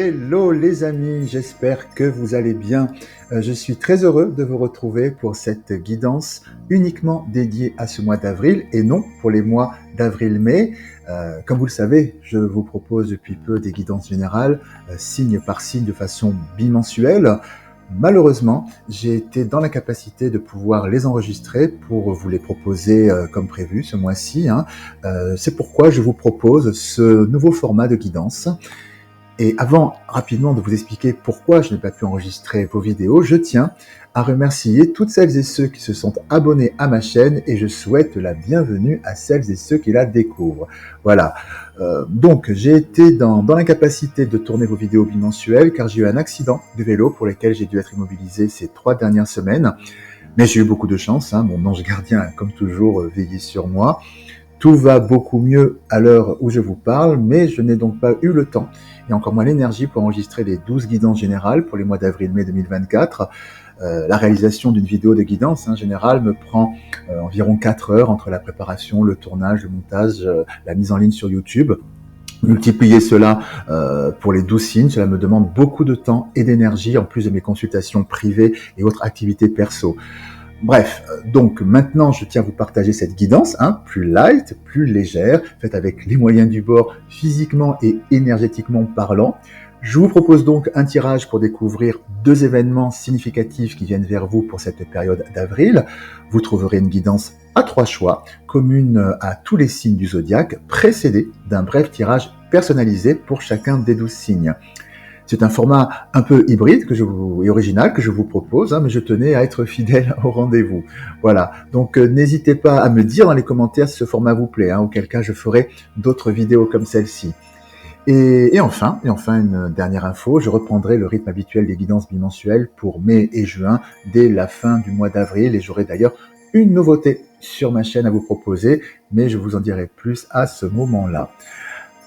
Hello les amis, j'espère que vous allez bien. Je suis très heureux de vous retrouver pour cette guidance uniquement dédiée à ce mois d'avril et non pour les mois d'avril-mai. Comme vous le savez, je vous propose depuis peu des guidances générales, signe par signe de façon bimensuelle. Malheureusement, j'ai été dans l'incapacité de pouvoir les enregistrer pour vous les proposer comme prévu ce mois-ci. C'est pourquoi je vous propose ce nouveau format de guidance. Et avant rapidement de vous expliquer pourquoi je n'ai pas pu enregistrer vos vidéos, je tiens à remercier toutes celles et ceux qui se sont abonnés à ma chaîne et je souhaite la bienvenue à celles et ceux qui la découvrent. Voilà. Donc, j'ai été dans l'incapacité de tourner vos vidéos bimensuelles car j'ai eu un accident de vélo pour lequel j'ai dû être immobilisé ces 3 dernières semaines. Mais j'ai eu beaucoup de chance, mon ange gardien a comme toujours veillé sur moi. Tout va beaucoup mieux à l'heure où je vous parle, mais je n'ai donc pas eu le temps et encore moins l'énergie pour enregistrer les 12 guidances générales pour les mois d'avril-mai 2024. La réalisation d'une vidéo de guidance générale me prend environ 4 heures entre la préparation, le tournage, le montage, la mise en ligne sur YouTube. Multiplier cela pour les 12 signes, cela me demande beaucoup de temps et d'énergie en plus de mes consultations privées et autres activités perso. Bref, donc maintenant je tiens à vous partager cette guidance, plus light, plus légère, faite avec les moyens du bord, physiquement et énergétiquement parlant. Je vous propose donc un tirage pour découvrir 2 événements significatifs qui viennent vers vous pour cette période d'avril. Vous trouverez une guidance à 3 choix, commune à tous les signes du zodiaque, précédée d'un bref tirage personnalisé pour chacun des 12 signes. C'est un format un peu hybride et original que je vous propose, mais je tenais à être fidèle au rendez-vous. Voilà, donc n'hésitez pas à me dire dans les commentaires si ce format vous plaît, auquel cas je ferai d'autres vidéos comme celle-ci. Et enfin, une dernière info, je reprendrai le rythme habituel des guidances bimensuelles pour mai et juin, dès la fin du mois d'avril, et j'aurai d'ailleurs une nouveauté sur ma chaîne à vous proposer, mais je vous en dirai plus à ce moment-là.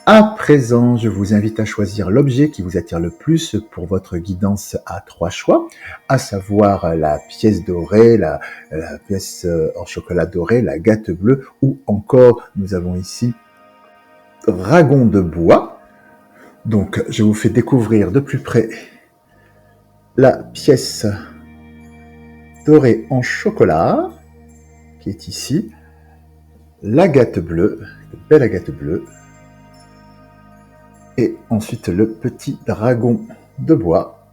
À présent, je vous invite à choisir l'objet qui vous attire le plus pour votre guidance à 3 choix, à savoir la pièce dorée, la pièce en chocolat doré, la gâte bleue, ou encore, nous avons ici dragon de bois. Donc, je vous fais découvrir de plus près la pièce dorée en chocolat, qui est ici, la gâte bleue, une belle agate bleue, et ensuite le petit dragon de bois.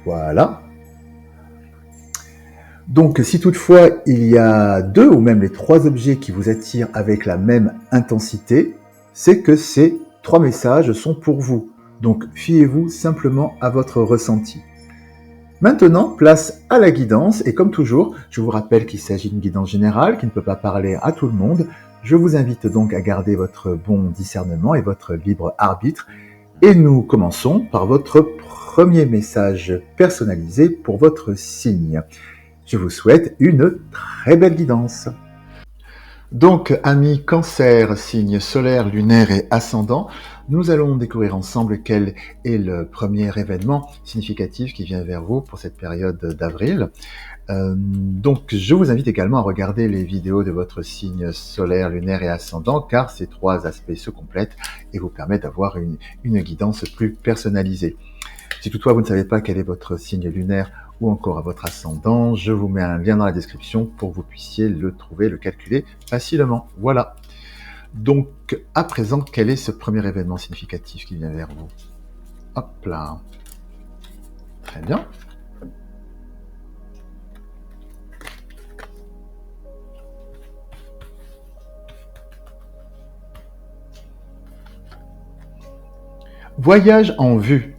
Voilà. Donc, si toutefois il y a 2 ou même les 3 objets qui vous attirent avec la même intensité, c'est que ces 3 messages sont pour vous. Donc, fiez-vous simplement à votre ressenti. Maintenant, place à la guidance, et comme toujours, je vous rappelle qu'il s'agit d'une guidance générale qui ne peut pas parler à tout le monde. Je vous invite donc à garder votre bon discernement et votre libre arbitre. Et nous commençons par votre premier message personnalisé pour votre signe. Je vous souhaite une très belle guidance. Donc, amis Cancer, signe solaire, lunaire et ascendant, nous allons découvrir ensemble quel est le premier événement significatif qui vient vers vous pour cette période d'avril. Donc, je vous invite également à regarder les vidéos de votre signe solaire, lunaire et ascendant, car ces 3 aspects se complètent et vous permettent d'avoir une guidance plus personnalisée. Si toutefois vous ne savez pas quel est votre signe lunaire ou encore à votre ascendant, je vous mets un lien dans la description pour que vous puissiez le trouver, le calculer facilement. Voilà. Donc, à présent, quel est ce premier événement significatif qui vient vers vous? Hop là. Très bien. Voyage en vue.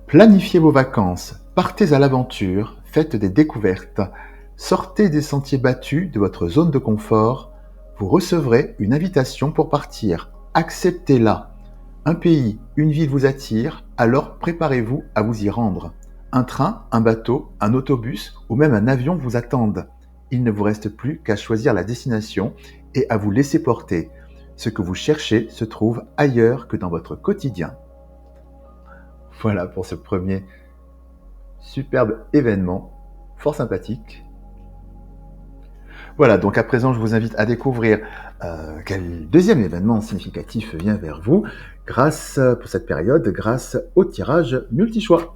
Planifiez vos vacances, partez à l'aventure, faites des découvertes, sortez des sentiers battus de votre zone de confort, vous recevrez une invitation pour partir, acceptez-la. Un pays, une ville vous attire, alors préparez-vous à vous y rendre. Un train, un bateau, un autobus ou même un avion vous attendent. Il ne vous reste plus qu'à choisir la destination et à vous laisser porter. Ce que vous cherchez se trouve ailleurs que dans votre quotidien. Voilà pour ce premier superbe événement, fort sympathique. Voilà, donc à présent, je vous invite à découvrir quel deuxième événement significatif vient vers vous pour cette période, grâce au tirage multi-choix.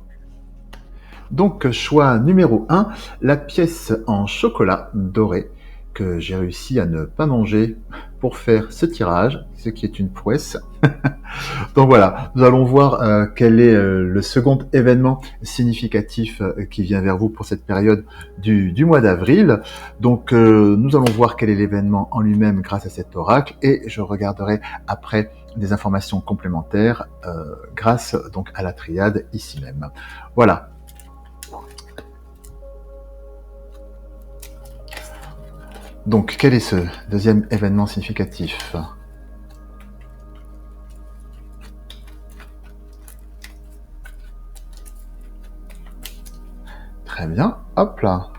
Donc, choix numéro 1, la pièce en chocolat doré que j'ai réussi à ne pas manger pour faire ce tirage, ce qui est une prouesse. Donc voilà, nous allons voir quel est le second événement significatif qui vient vers vous pour cette période du mois d'avril. Donc nous allons voir quel est l'événement en lui-même grâce à cet oracle et je regarderai après des informations complémentaires grâce donc à la triade ici même. Voilà. Donc quel est ce deuxième événement significatif ? Très bien, hop là.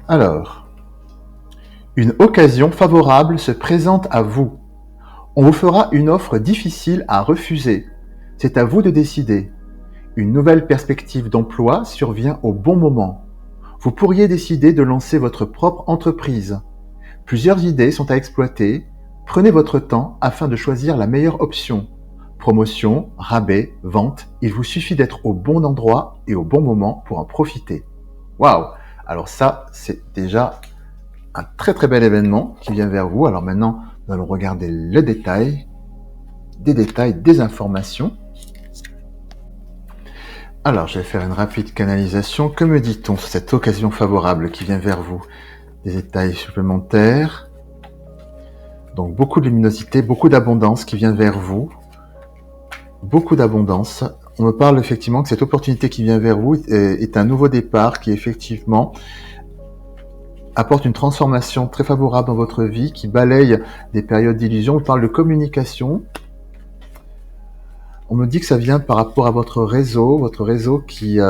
Alors, une occasion favorable se présente à vous. On vous fera une offre difficile à refuser. C'est à vous de décider. Une nouvelle perspective d'emploi survient au bon moment. Vous pourriez décider de lancer votre propre entreprise. Plusieurs idées sont à exploiter. Prenez votre temps afin de choisir la meilleure option. Promotion, rabais, vente, il vous suffit d'être au bon endroit et au bon moment pour en profiter. Waouh! Alors ça, c'est déjà un très très bel événement qui vient vers vous. Alors maintenant, nous allons regarder le détail, des informations. Alors, je vais faire une rapide canalisation. Que me dit-on sur cette occasion favorable qui vient vers vous? Des détails supplémentaires. Donc, beaucoup de luminosité, beaucoup d'abondance qui vient vers vous. Beaucoup d'abondance. On me parle effectivement que cette opportunité qui vient vers vous est un nouveau départ qui effectivement apporte une transformation très favorable dans votre vie, qui balaye des périodes d'illusion. On parle de communication. On me dit que ça vient par rapport à votre réseau qui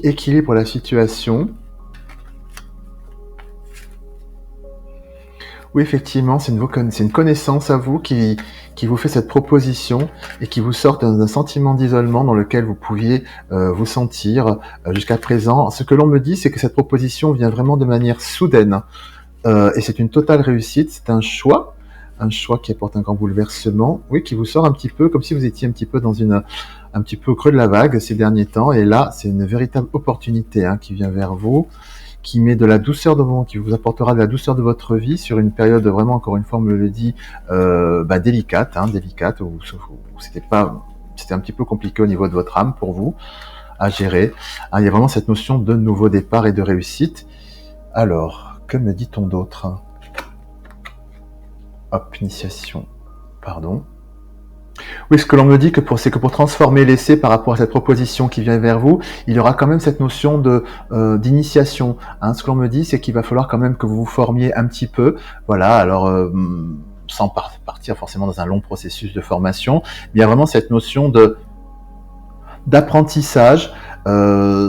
équilibre la situation. Oui, effectivement, c'est une connaissance à vous qui vous fait cette proposition et qui vous sort d'un sentiment d'isolement dans lequel vous pouviez vous sentir jusqu'à présent. Ce que l'on me dit, c'est que cette proposition vient vraiment de manière soudaine et c'est une totale réussite. C'est un choix qui apporte un grand bouleversement, oui, qui vous sort un petit peu comme si vous étiez un petit peu un petit peu au creux de la vague ces derniers temps. Et là, c'est une véritable opportunité qui vient vers vous, qui met de la douceur qui vous apportera de la douceur de votre vie sur une période vraiment, encore une fois, on me le dit, délicate, où c'était un petit peu compliqué au niveau de votre âme pour vous à gérer. Il y a vraiment cette notion de nouveau départ et de réussite. Alors, que me dit-on d'autre? Hop, initiation. Pardon. Oui, ce que l'on me dit c'est que pour transformer l'essai par rapport à cette proposition qui vient vers vous, il y aura quand même cette notion d'initiation. Ce que l'on me dit, c'est qu'il va falloir quand même que vous vous formiez un petit peu. Voilà, alors sans partir forcément dans un long processus de formation, mais il y a vraiment cette notion d'apprentissage,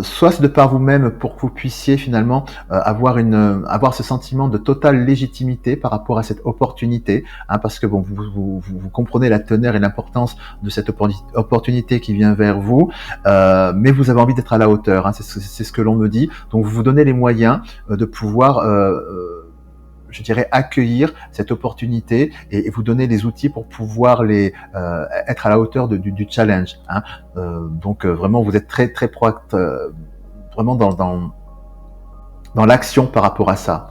soit de par vous-même pour que vous puissiez finalement avoir ce sentiment de totale légitimité par rapport à cette opportunité, parce que bon, vous comprenez la teneur et l'importance de cette opportunité qui vient vers vous, mais vous avez envie d'être à la hauteur, c'est ce que l'on me dit, donc vous vous donnez les moyens de pouvoir je dirais accueillir cette opportunité et vous donner les outils pour pouvoir être à la hauteur du challenge. Donc vraiment vous êtes très très proactif, vraiment dans l'action par rapport à ça.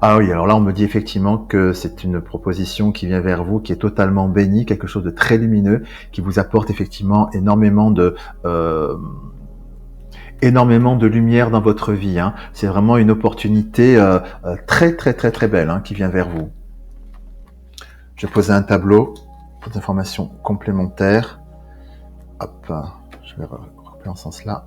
Ah oui, alors là on me dit effectivement que c'est une proposition qui vient vers vous, qui est totalement bénie, quelque chose de très lumineux, qui vous apporte effectivement énormément de lumière dans votre vie. C'est vraiment une opportunité très très très très belle qui vient vers vous. Je vais poser un tableau pour des informations complémentaires. Hop, je vais reprendre en ce sens-là.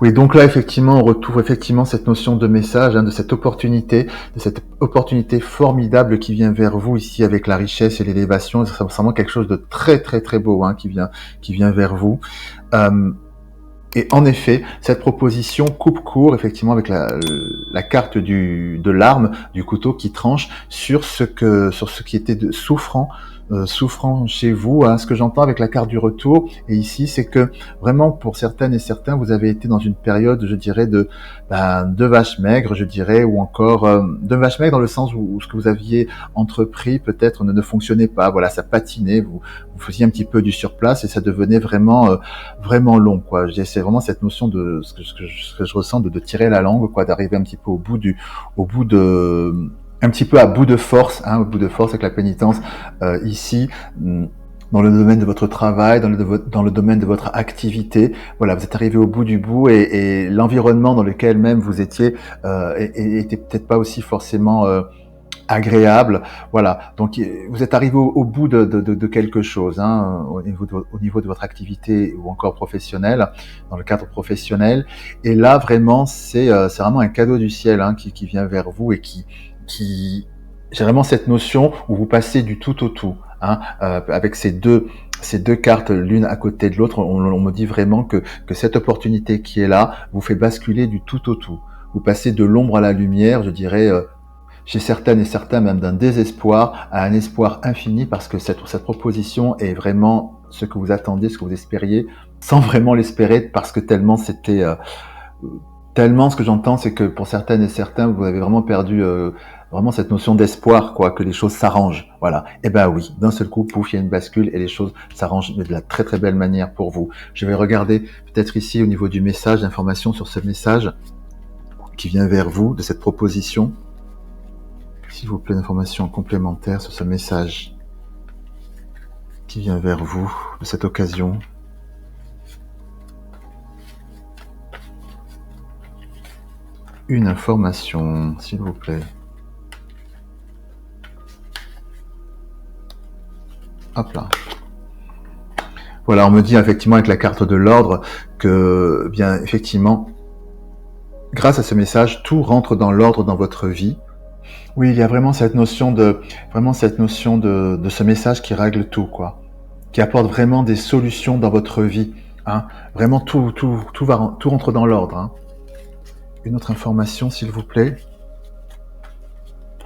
Oui, donc là, effectivement, on retrouve effectivement cette notion de message, de cette opportunité formidable qui vient vers vous ici avec la richesse et l'élévation. C'est vraiment quelque chose de très, très, très beau qui vient vers vous. Euh, et en effet, cette proposition coupe court effectivement avec la carte de l'arme, du couteau qui tranche sur sur ce qui était souffrant chez vous. Hein. Ce que j'entends avec la carte du retour et ici, c'est que vraiment pour certaines et certains, vous avez été dans une période, je dirais, de vache maigre, je dirais, ou encore de vache maigre dans le sens où ce que vous aviez entrepris peut-être ne fonctionnait pas. Voilà, ça patinait, vous faisiez un petit peu du surplace et ça devenait vraiment long, quoi. C'est vraiment cette notion de ce que je ressens de tirer la langue, quoi, d'arriver un petit peu un petit peu à bout de force, au bout de force avec la pénitence ici. Dans le domaine de votre travail, dans le domaine de votre activité, voilà, vous êtes arrivé au bout du bout et l'environnement dans lequel même vous étiez était peut-être pas aussi forcément agréable, voilà. Donc vous êtes arrivé au bout de quelque chose, au niveau de votre activité ou encore professionnelle, dans le cadre professionnel. Et là vraiment, c'est vraiment un cadeau du ciel qui vient vers vous et qui j'ai vraiment cette notion où vous passez du tout au tout, avec ces deux cartes l'une à côté de l'autre. On me dit vraiment que cette opportunité qui est là vous fait basculer du tout au tout. Vous passez de l'ombre à la lumière, je dirais. Chez certaines et certains, même d'un désespoir à un espoir infini, parce que cette proposition est vraiment ce que vous attendiez, ce que vous espériez, sans vraiment l'espérer, parce que tellement tellement ce que j'entends, c'est que pour certaines et certains, vous avez vraiment perdu vraiment cette notion d'espoir, quoi, que les choses s'arrangent. Voilà. Et ben oui, d'un seul coup, pouf, il y a une bascule et les choses s'arrangent de la très très belle manière pour vous. Je vais regarder peut-être ici au niveau du message, d'information sur ce message qui vient vers vous, de cette proposition. S'il vous plaît, d'informations complémentaires sur ce message qui vient vers vous de cette occasion. Une information, s'il vous plaît. Hop là. Voilà, on me dit effectivement avec la carte de l'ordre que, bien, effectivement, grâce à ce message, tout rentre dans l'ordre dans votre vie. Oui, il y a vraiment cette notion de ce message qui règle tout, quoi, qui apporte vraiment des solutions dans votre vie. Vraiment tout rentre dans l'ordre. Une autre information, s'il vous plaît,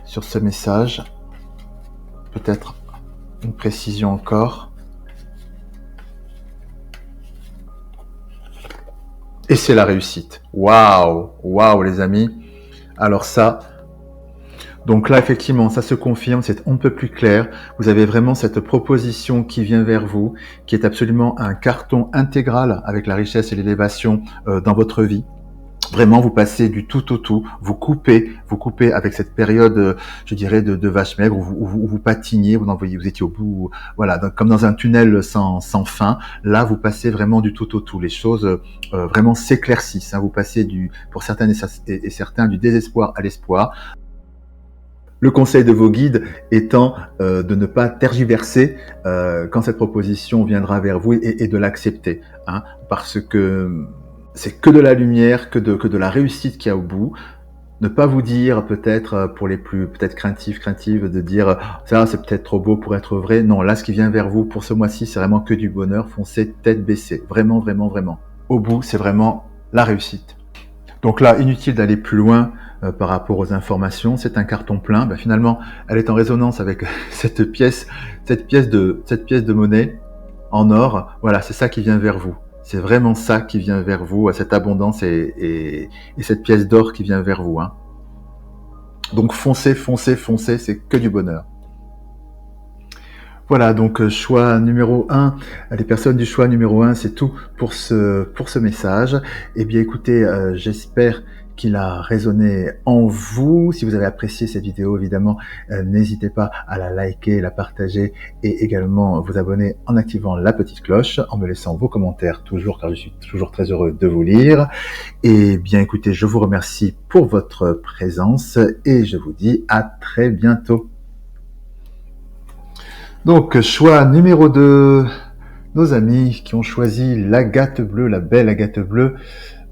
sur ce message. Peut-être une précision encore. Et c'est la réussite. Waouh, les amis. Alors ça. Donc là, effectivement, ça se confirme, c'est on ne peut plus clair. Vous avez vraiment cette proposition qui vient vers vous, qui est absolument un carton intégral avec la richesse et l'élévation dans votre vie. Vraiment, vous passez du tout au tout, vous coupez avec cette période, je dirais, de vache maigre, où vous patiniez, vous étiez au bout, voilà, donc, comme dans un tunnel sans fin. Là, vous passez vraiment du tout au tout. Les choses vraiment s'éclaircissent. Vous passez pour certaines et certains, du désespoir à l'espoir. Le conseil de vos guides étant de ne pas tergiverser quand cette proposition viendra vers vous et de l'accepter, parce que c'est que de la lumière, que de la réussite qu'il y a au bout. Ne pas vous dire peut-être pour les plus peut-être craintives de dire ça c'est peut-être trop beau pour être vrai. Non, là ce qui vient vers vous pour ce mois-ci, c'est vraiment que du bonheur. Foncez tête baissée, vraiment. Au bout, c'est vraiment la réussite. Donc là, inutile d'aller plus loin par rapport aux informations. C'est un carton plein. Finalement, elle est en résonance avec cette pièce de monnaie en or. Voilà, c'est ça qui vient vers vous. C'est vraiment ça qui vient vers vous, cette abondance et cette pièce d'or qui vient vers vous. Donc foncez, c'est que du bonheur. Voilà, donc choix numéro 1, les personnes du choix numéro 1, c'est tout pour ce message. Eh bien écoutez, j'espère qu'il a résonné en vous. Si vous avez apprécié cette vidéo, évidemment, n'hésitez pas à la liker, la partager et également vous abonner en activant la petite cloche, en me laissant vos commentaires toujours, car je suis toujours très heureux de vous lire. Et bien écoutez, je vous remercie pour votre présence et je vous dis à très bientôt. Donc, choix numéro 2, nos amis qui ont choisi l'agate bleue, la belle agate bleue.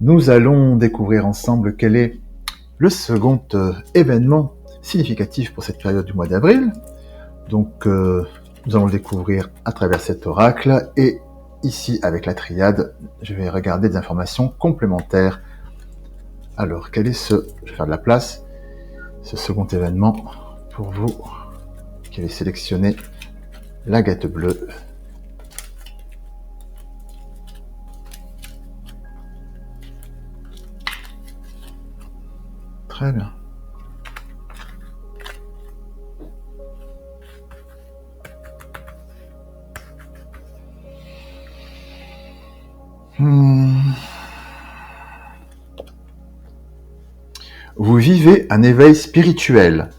nous allons découvrir ensemble quel est le second événement significatif pour cette période du mois d'avril. Donc, nous allons le découvrir à travers cet oracle et ici, avec la triade, je vais regarder des informations complémentaires. Alors, quel est je vais faire de la place, ce second événement pour vous qui avez sélectionné l'agate bleue. Très bien. Vous vivez un éveil spirituel.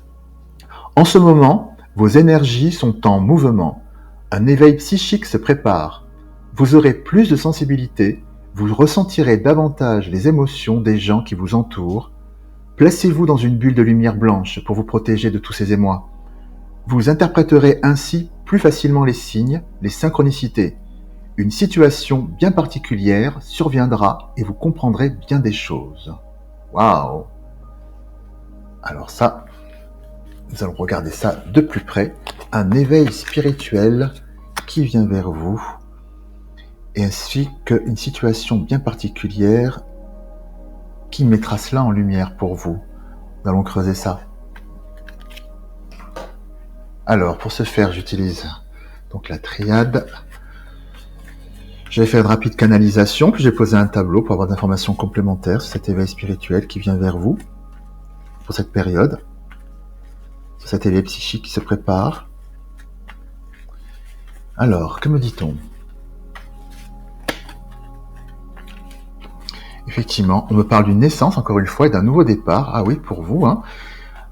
En ce moment, vos énergies sont en mouvement. Un éveil psychique se prépare. Vous aurez plus de sensibilité, vous ressentirez davantage les émotions des gens qui vous entourent. Placez-vous dans une bulle de lumière blanche pour vous protéger de tous ces émois. Vous interpréterez ainsi plus facilement les signes, les synchronicités. Une situation bien particulière surviendra et vous comprendrez bien des choses. Waouh! Alors ça, nous allons regarder ça de plus près. Un éveil spirituel qui vient vers vous, et ainsi qu'une situation bien particulière qui mettra cela en lumière pour vous. Nous allons creuser ça. Alors, pour ce faire, j'utilise donc la triade. J'ai fait une rapide canalisation, puis j'ai posé un tableau pour avoir des informations complémentaires sur cet éveil spirituel qui vient vers vous pour cette période, sur cet éveil psychique qui se prépare. Alors, que me dit-on ? Effectivement, on me parle d'une naissance, encore une fois, et d'un nouveau départ. Ah oui, pour vous, hein,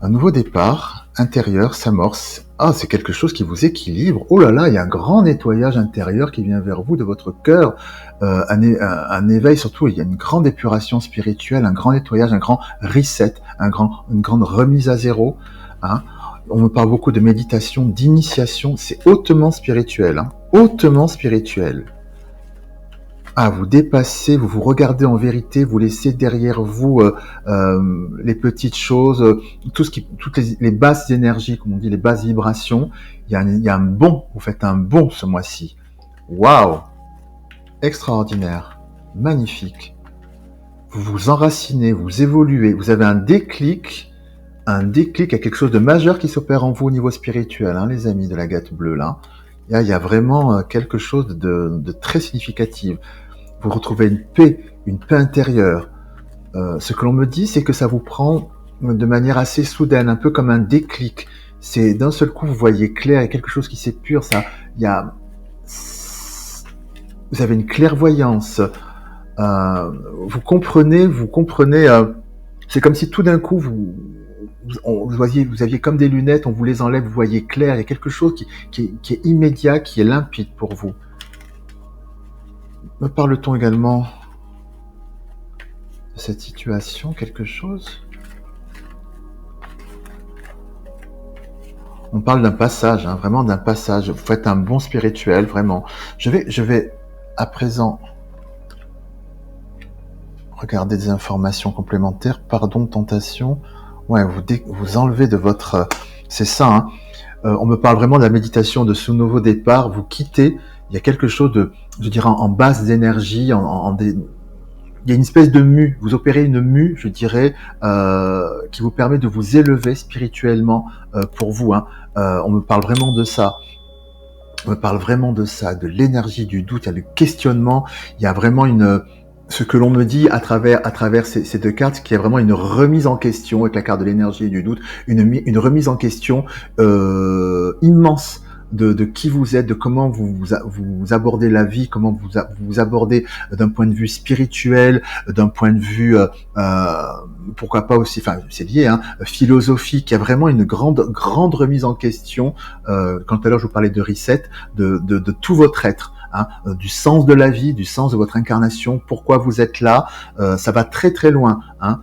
un nouveau départ intérieur s'amorce. Ah, c'est quelque chose qui vous équilibre. Oh là là, il y a un grand nettoyage intérieur qui vient vers vous de votre cœur. Un éveil, surtout, il y a une grande épuration spirituelle, un grand nettoyage, un grand reset, une grande remise à zéro. Hein. On me parle beaucoup de méditation, d'initiation. C'est hautement spirituel, hein, hautement spirituel. Ah, vous dépassez, vous vous regardez en vérité, vous laissez derrière vous les petites choses, toutes les basses énergies, comme on dit, les basses vibrations. Il y a un bond, vous faites un bond ce mois-ci. Waouh! Extraordinaire, magnifique. Vous vous enracinez, vous évoluez, vous avez un déclic à quelque chose de majeur qui s'opère en vous au niveau spirituel, hein, les amis de la Gate Bleue, là. Il y a vraiment quelque chose de très significatif. Vous retrouvez une paix intérieure. Ce que l'on me dit, c'est que ça vous prend de manière assez soudaine, un peu comme un déclic. C'est d'un seul coup, vous voyez clair, il y a quelque chose qui s'épure. Vous avez une clairvoyance. Vous comprenez. C'est comme si tout d'un coup, vous aviez comme des lunettes, on vous les enlève, vous voyez clair. Il y a quelque chose qui est immédiat, qui est limpide pour vous. Me parle-t-on également de cette situation, quelque chose ? On parle d'un passage, hein, vraiment d'un passage. Vous faites un bond spirituel, vraiment. Je vais à présent regarder des informations complémentaires. Pardon, tentation. Ouais, vous enlevez de votre... C'est ça, hein. On me parle vraiment de la méditation, de ce nouveau départ. Vous quittez. Il y a quelque chose de, je dirais, en base d'énergie, il y a une espèce de mue. Vous opérez une mue, je dirais, qui vous permet de vous élever spirituellement pour vous. Hein. On me parle vraiment de ça. On me parle vraiment de ça, de l'énergie du doute. Il y a le questionnement. Il y a vraiment ce que l'on me dit à travers ces deux cartes, qu'il y a vraiment une remise en question avec la carte de l'énergie et du doute, une remise en question immense de qui vous êtes, de comment vous abordez la vie, comment vous abordez d'un point de vue spirituel, d'un point de vue pourquoi pas aussi, enfin c'est lié, hein, philosophique. Il y a vraiment une grande remise en question. Quand tout à l'heure je vous parlais de reset, de tout votre être. Hein, du sens de la vie, du sens de votre incarnation, pourquoi vous êtes là, ça va très très loin. Hein.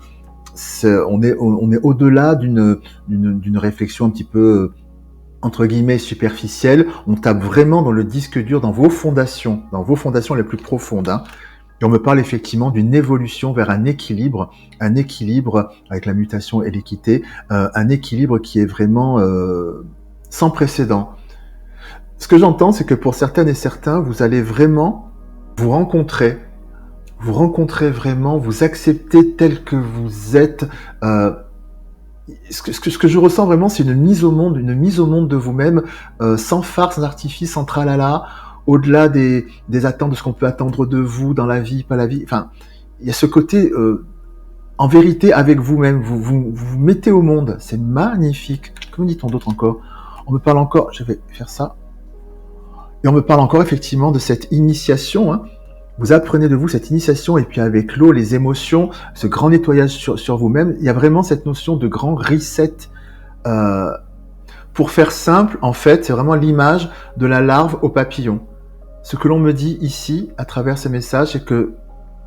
On est au-delà d'une réflexion un petit peu entre guillemets superficielle. On tape vraiment dans le disque dur, dans vos fondations les plus profondes. Hein. Et on me parle effectivement d'une évolution vers un équilibre avec la mutation et l'équité, un équilibre qui est vraiment sans précédent. Ce que j'entends, c'est que pour certaines et certains, vous allez vraiment vous rencontrer vraiment, vous accepter tel que vous êtes. Ce que je ressens vraiment, c'est une mise au monde de vous-même, sans farce, sans artifice, sans tralala, au-delà des attentes de ce qu'on peut attendre de vous dans la vie, pas la vie. Enfin, il y a ce côté, en vérité, avec vous-même, vous mettez au monde. C'est magnifique. Comment dit-on d'autre encore? On me parle encore, je vais faire ça. Et on me parle encore effectivement de cette initiation, hein. Vous apprenez de vous cette initiation et puis avec l'eau, les émotions, ce grand nettoyage sur vous-même, il y a vraiment cette notion de grand reset. Euh, pour faire simple, en fait, c'est vraiment l'image de la larve au papillon. Ce que l'on me dit ici, à travers ces messages, c'est que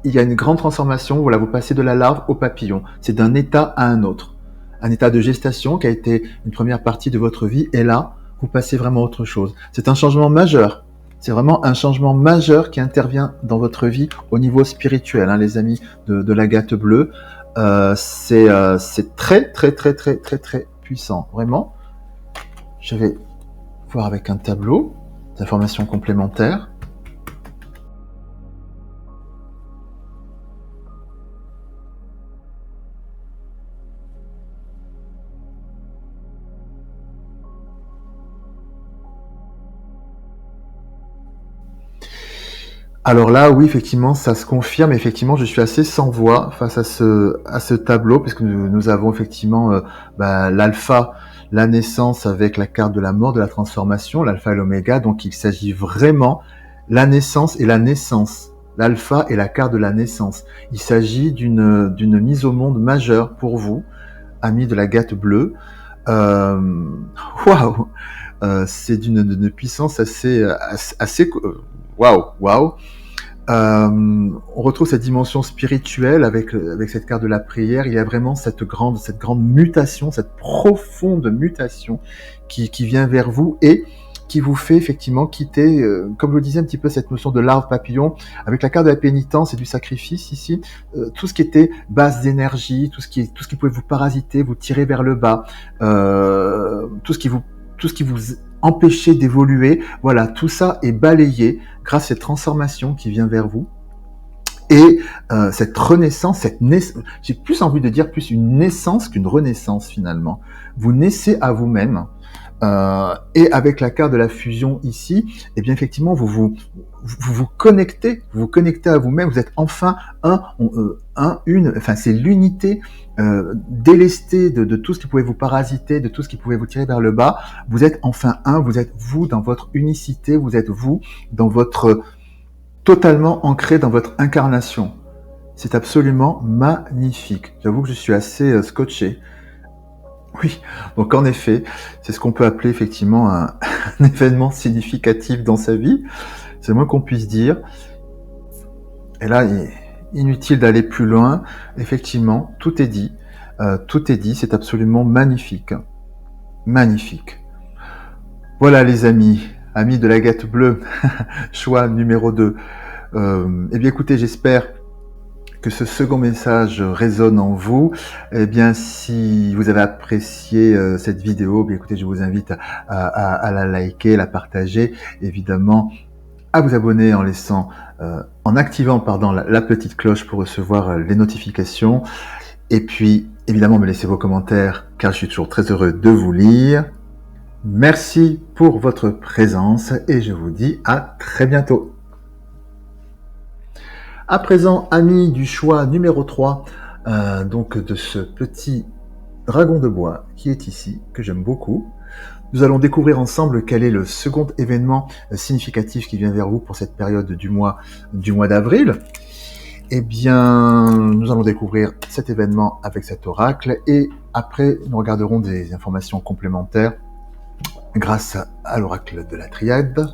il y a une grande transformation. Voilà, vous passez de la larve au papillon. C'est d'un état à un autre. Un état de gestation qui a été une première partie de votre vie, et là, vous passez vraiment à autre chose. C'est un changement majeur. C'est vraiment un changement majeur qui intervient dans votre vie au niveau spirituel, hein, les amis de l'Agate bleue. C'est très, très, très, très, très, très puissant. Vraiment. Je vais voir avec un tableau d'informations complémentaires. Alors là, oui, effectivement, ça se confirme. Effectivement, je suis assez sans voix face à ce tableau, puisque nous avons effectivement l'alpha, la naissance avec la carte de la mort, de la transformation, l'alpha et l'oméga. Donc, il s'agit vraiment la naissance et la naissance. L'alpha et la carte de la naissance. Il s'agit d'une mise au monde majeure pour vous, amis de l'Agate bleue. Waouh, c'est d'une puissance assez waouh. On retrouve cette dimension spirituelle avec cette carte de la prière. Il y a vraiment cette grande mutation, cette profonde mutation qui vient vers vous et qui vous fait effectivement quitter, comme je le disais un petit peu, cette notion de larve papillon. Avec la carte de la pénitence et du sacrifice ici, tout ce qui était base d'énergie, tout ce qui pouvait vous parasiter, vous tirer vers le bas, tout ce qui vous empêchait d'évoluer, voilà, tout ça est balayé grâce à cette transformation qui vient vers vous. Et cette renaissance, j'ai plus envie de dire plus une naissance qu'une renaissance finalement. Vous naissez à vous-même. Et avec la carte de la fusion ici, eh bien effectivement, vous connectez à vous-même. Vous êtes enfin c'est l'unité délestée de tout ce qui pouvait vous parasiter, de tout ce qui pouvait vous tirer vers le bas. Vous êtes enfin un. Vous êtes vous dans votre unicité. Vous êtes vous dans votre totalement ancré dans votre incarnation. C'est absolument magnifique. J'avoue que je suis assez scotché. Oui, donc en effet, c'est ce qu'on peut appeler effectivement un événement significatif dans sa vie. C'est le moins qu'on puisse dire. Et là, inutile d'aller plus loin. Effectivement, tout est dit. C'est absolument magnifique. Magnifique. Voilà les amis de l'Agate bleue, choix numéro 2. Eh bien écoutez, j'espère que ce second message résonne en vous. Eh bien, si vous avez apprécié cette vidéo, bien écoutez, je vous invite à la liker, la partager, évidemment, à vous abonner en activant la petite cloche pour recevoir les notifications. Et puis, évidemment, me laissez vos commentaires, car je suis toujours très heureux de vous lire. Merci pour votre présence et je vous dis à très bientôt. À présent, amis du choix numéro 3, donc de ce petit dragon de bois qui est ici, que j'aime beaucoup. Nous allons découvrir ensemble quel est le second événement significatif qui vient vers vous pour cette période du mois d'avril. Eh bien, nous allons découvrir cet événement avec cet oracle et après, nous regarderons des informations complémentaires grâce à l'oracle de la triade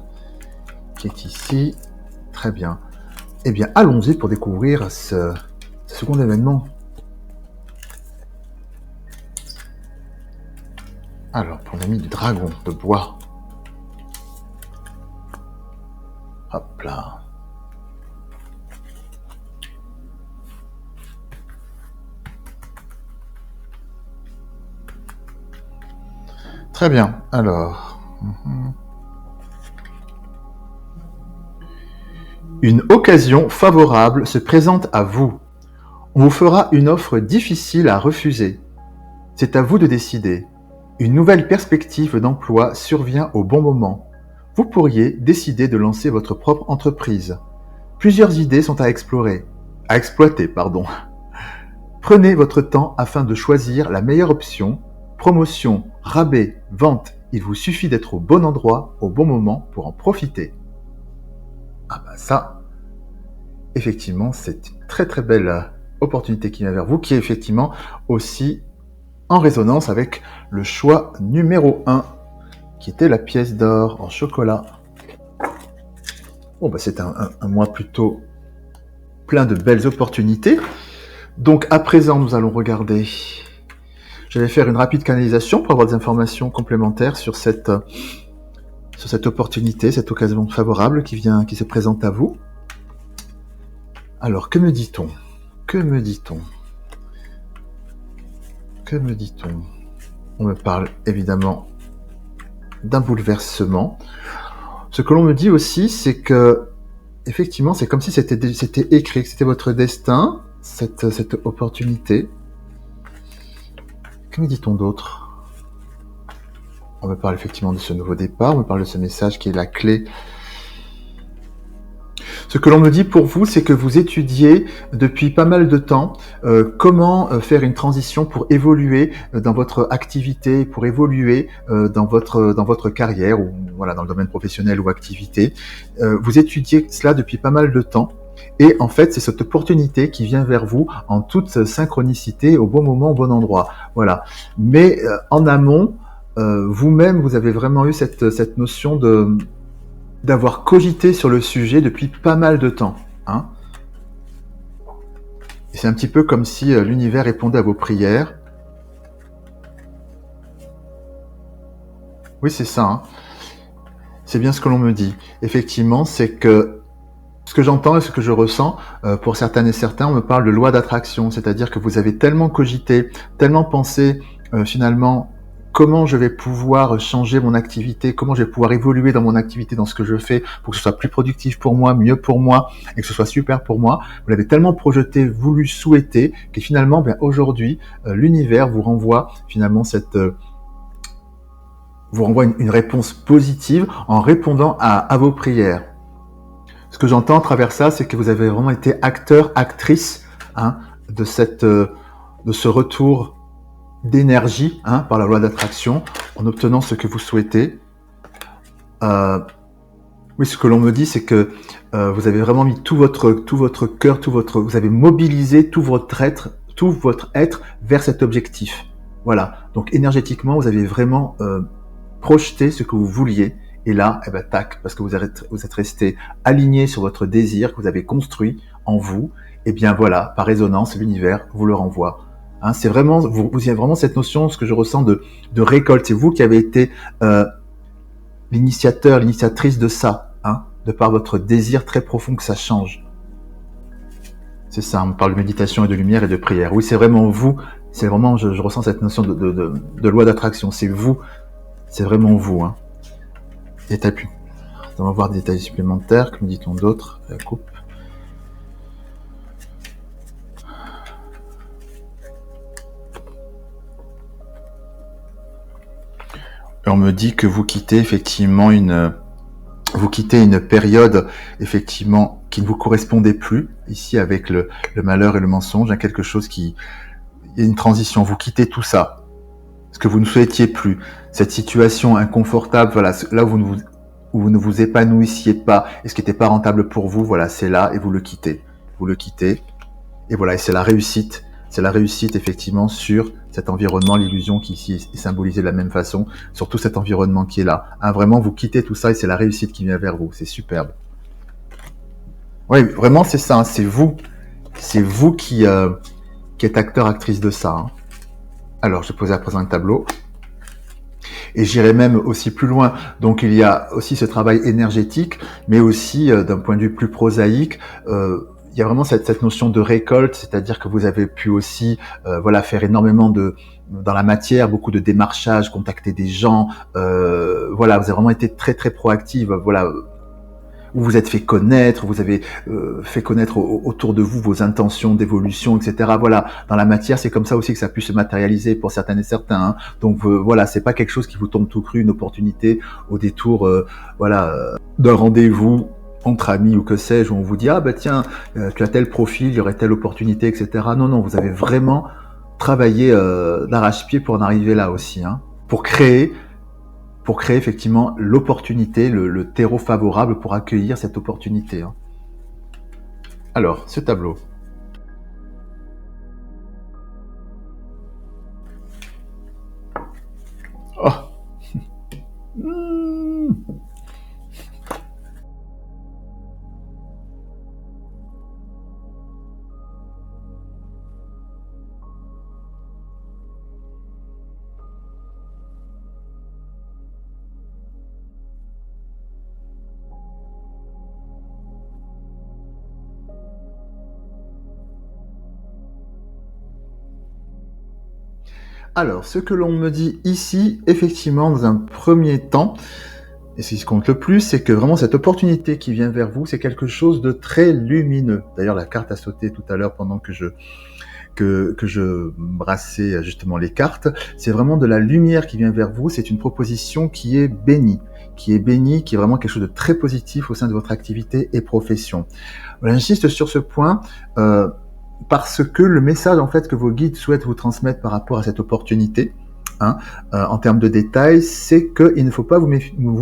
qui est ici. Très bien. Eh bien, allons-y pour découvrir ce second événement. Alors, pour l'ami du dragon de bois. Hop là. Très bien. Alors, une occasion favorable se présente à vous. On vous fera une offre difficile à refuser. C'est à vous de décider. Une nouvelle perspective d'emploi survient au bon moment. Vous pourriez décider de lancer votre propre entreprise. Plusieurs idées sont à exploiter, pardon. Prenez votre temps afin de choisir la meilleure option. Promotion, rabais, vente, il vous suffit d'être au bon endroit, au bon moment pour en profiter. Ah bah ça, effectivement, c'est une très très belle opportunité qui vient vers vous, qui est effectivement aussi en résonance avec le choix numéro 1, qui était la pièce d'or en chocolat. Bon, bah c'est un mois plutôt plein de belles opportunités. Donc à présent, nous allons regarder. Je vais faire une rapide canalisation pour avoir des informations complémentaires sur cette opportunité, cette occasion favorable qui se présente à vous. Alors, que me dit-on? Que me dit-on? Que me dit-on? On me parle évidemment d'un bouleversement. Ce que l'on me dit aussi, c'est que, effectivement, c'est comme si c'était écrit, que c'était votre destin, cette opportunité. Que me dit-on d'autre? On me parle effectivement de ce nouveau départ, on me parle de ce message qui est la clé. Ce que l'on me dit pour vous, c'est que vous étudiez depuis pas mal de temps comment faire une transition pour évoluer dans votre activité, pour évoluer dans votre carrière, ou voilà, dans le domaine professionnel ou activité. Vous étudiez cela depuis pas mal de temps. Et en fait, c'est cette opportunité qui vient vers vous en toute synchronicité, au bon moment, au bon endroit. Voilà. Mais en amont, vous-même, vous avez vraiment eu cette notion d'avoir cogité sur le sujet depuis pas mal de temps. Hein. Et c'est un petit peu comme si l'univers répondait à vos prières. Oui, c'est ça. Hein. C'est bien ce que l'on me dit. Effectivement, c'est que ce que j'entends et ce que je ressens, pour certaines et certains, on me parle de loi d'attraction, c'est-à-dire que vous avez tellement cogité, tellement pensé, finalement, comment je vais pouvoir changer mon activité, comment je vais pouvoir évoluer dans mon activité, dans ce que je fais, pour que ce soit plus productif pour moi, mieux pour moi, et que ce soit super pour moi. Vous l'avez tellement projeté, voulu, souhaité, que finalement, aujourd'hui, l'univers vous renvoie finalement une réponse positive en répondant à vos prières. Ce que j'entends à travers ça, c'est que vous avez vraiment été acteur, actrice de ce retour d'énergie par la loi d'attraction, en obtenant ce que vous souhaitez. Oui, ce que l'on me dit, c'est que vous avez vraiment mis tout votre cœur, vous avez mobilisé tout votre être vers cet objectif. Voilà. Donc énergétiquement, vous avez vraiment projeté ce que vous vouliez. Et là, tac, parce que vous êtes resté aligné sur votre désir que vous avez construit en vous. Et bien voilà, par résonance, l'univers vous le renvoie. Hein, c'est vraiment, vous avez vraiment cette notion, ce que je ressens de récolte. C'est vous qui avez été l'initiateur, l'initiatrice de ça, de par votre désir très profond que ça change. C'est ça, on parle de méditation et de lumière et de prière. Oui, c'est vraiment vous. C'est vraiment, je ressens cette notion de loi d'attraction. C'est vous, c'est vraiment vous. Hein. Détail plus. On va voir des détails supplémentaires. Que me dit-on d'autre? La coupe. On me dit que vous quittez effectivement une période effectivement qui ne vous correspondait plus ici avec le malheur et le mensonge, quelque chose il y a une transition. Vous quittez tout ça, ce que vous ne souhaitiez plus, cette situation inconfortable, voilà, là où vous ne vous épanouissiez pas et ce qui n'était pas rentable pour vous, voilà, c'est là et vous le quittez. Vous le quittez et voilà, et c'est la réussite. C'est la réussite effectivement sur cet environnement, l'illusion qui ici est symbolisée de la même façon, sur tout cet environnement qui est là. Vraiment, vous quittez tout ça et c'est la réussite qui vient vers vous. C'est superbe. Oui, vraiment, c'est ça. C'est vous qui êtes acteur, actrice de ça. Alors, je vais poser à présent un tableau. Et j'irai même aussi plus loin. Donc, il y a aussi ce travail énergétique, mais aussi d'un point de vue plus prosaïque, il y a vraiment cette notion de récolte, c'est-à-dire que vous avez pu aussi faire énormément de dans la matière, beaucoup de démarchage, contacter des gens, voilà, vous avez vraiment été très très proactive, voilà, vous vous êtes fait connaître, vous avez fait connaître autour de vous vos intentions d'évolution, etc. Voilà, dans la matière, c'est comme ça aussi que ça a pu se matérialiser pour certaines et certains. Hein. Donc voilà, c'est pas quelque chose qui vous tombe tout cru, une opportunité au détour, d'un rendez-vous entre amis ou que sais-je, où on vous dit ah bah tiens, tu as tel profil, il y aurait telle opportunité, etc. Non, non, vous avez vraiment travaillé d'arrache-pied pour en arriver là aussi, hein, pour créer effectivement l'opportunité, le terreau favorable pour accueillir cette opportunité. Hein. Alors, ce tableau. Oh. Alors, ce que l'on me dit ici, effectivement, dans un premier temps, et ce qui compte le plus, c'est que vraiment cette opportunité qui vient vers vous, c'est quelque chose de très lumineux. D'ailleurs, la carte a sauté tout à l'heure pendant que je brassais justement les cartes. C'est vraiment de la lumière qui vient vers vous. C'est une proposition qui est bénie, qui est vraiment quelque chose de très positif au sein de votre activité et profession. Voilà, j'insiste sur ce point. Parce que le message en fait que vos guides souhaitent vous transmettre par rapport à cette opportunité, hein, en termes de détails, c'est qu'il ne faut pas vous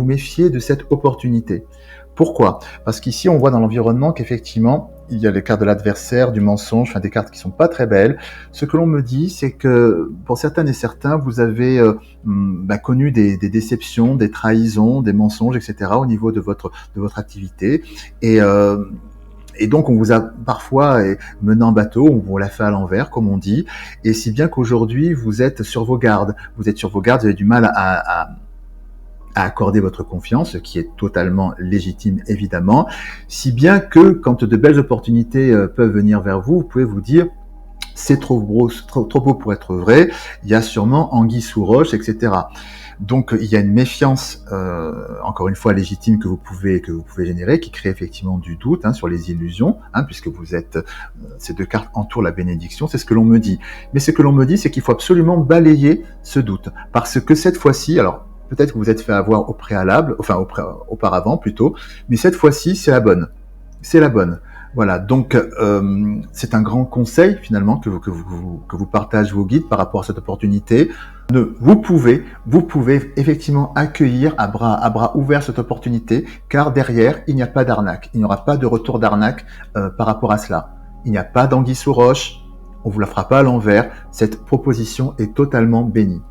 méfier de cette opportunité. Pourquoi ? Parce qu'ici on voit dans l'environnement qu'effectivement il y a les cartes de l'adversaire, du mensonge, enfin des cartes qui sont pas très belles. Ce que l'on me dit, c'est que pour certaines et certains, vous avez connu des déceptions, des trahisons, des mensonges, etc. au niveau de votre activité et donc, on vous a parfois mené en bateau, on vous l'a fait à l'envers, comme on dit, et si bien qu'aujourd'hui, vous êtes sur vos gardes. Vous êtes sur vos gardes, vous avez du mal à accorder votre confiance, ce qui est totalement légitime, évidemment, si bien que quand de belles opportunités peuvent venir vers vous, vous pouvez vous dire c'est trop beau pour être vrai, il y a sûrement anguille sous roche, etc. Donc il y a une méfiance, encore une fois légitime que vous pouvez générer, qui crée effectivement du doute sur les illusions, puisque vous êtes ces deux cartes entourent la bénédiction, c'est ce que l'on me dit. Mais ce que l'on me dit, c'est qu'il faut absolument balayer ce doute, parce que cette fois-ci, alors peut-être que vous êtes fait avoir au préalable, auparavant plutôt, mais cette fois-ci c'est la bonne, c'est la bonne. Voilà, donc c'est un grand conseil finalement que vous partagent vos guides par rapport à cette opportunité. Vous pouvez effectivement accueillir à bras ouverts cette opportunité, car derrière il n'y a pas d'arnaque, il n'y aura pas de retour d'arnaque par rapport à cela. Il n'y a pas d'anguille sous roche, on vous la fera pas à l'envers. Cette proposition est totalement bénie.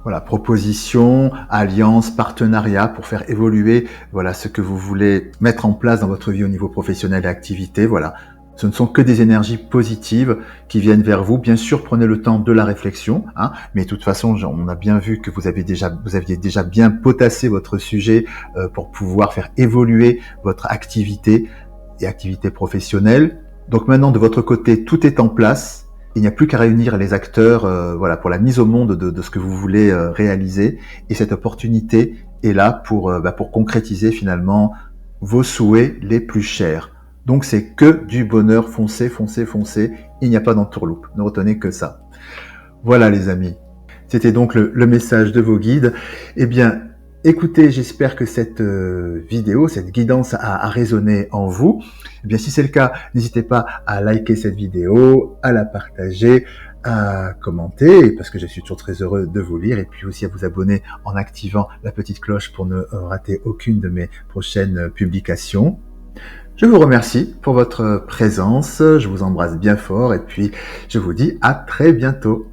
Voilà, proposition, alliance, partenariat pour faire évoluer ce que vous voulez mettre en place dans votre vie au niveau professionnel et activité. Voilà, ce ne sont que des énergies positives qui viennent vers vous. Bien sûr, prenez le temps de la réflexion, mais de toute façon, on a bien vu que vous aviez déjà bien potassé votre sujet pour pouvoir faire évoluer votre activité et activité professionnelle. Donc maintenant, de votre côté, tout est en place. Il n'y a plus qu'à réunir les acteurs pour la mise au monde de ce que vous voulez réaliser. Et cette opportunité est là pour concrétiser finalement vos souhaits les plus chers. Donc c'est que du bonheur, foncez. Il n'y a pas d'entourloupe. Ne retenez que ça. Voilà les amis. C'était donc le message de vos guides. Eh bien, écoutez, j'espère que cette vidéo, cette guidance a résonné en vous. Eh bien, si c'est le cas, n'hésitez pas à liker cette vidéo, à la partager, à commenter, parce que je suis toujours très heureux de vous lire, et puis aussi à vous abonner en activant la petite cloche pour ne rater aucune de mes prochaines publications. Je vous remercie pour votre présence, je vous embrasse bien fort, et puis je vous dis à très bientôt.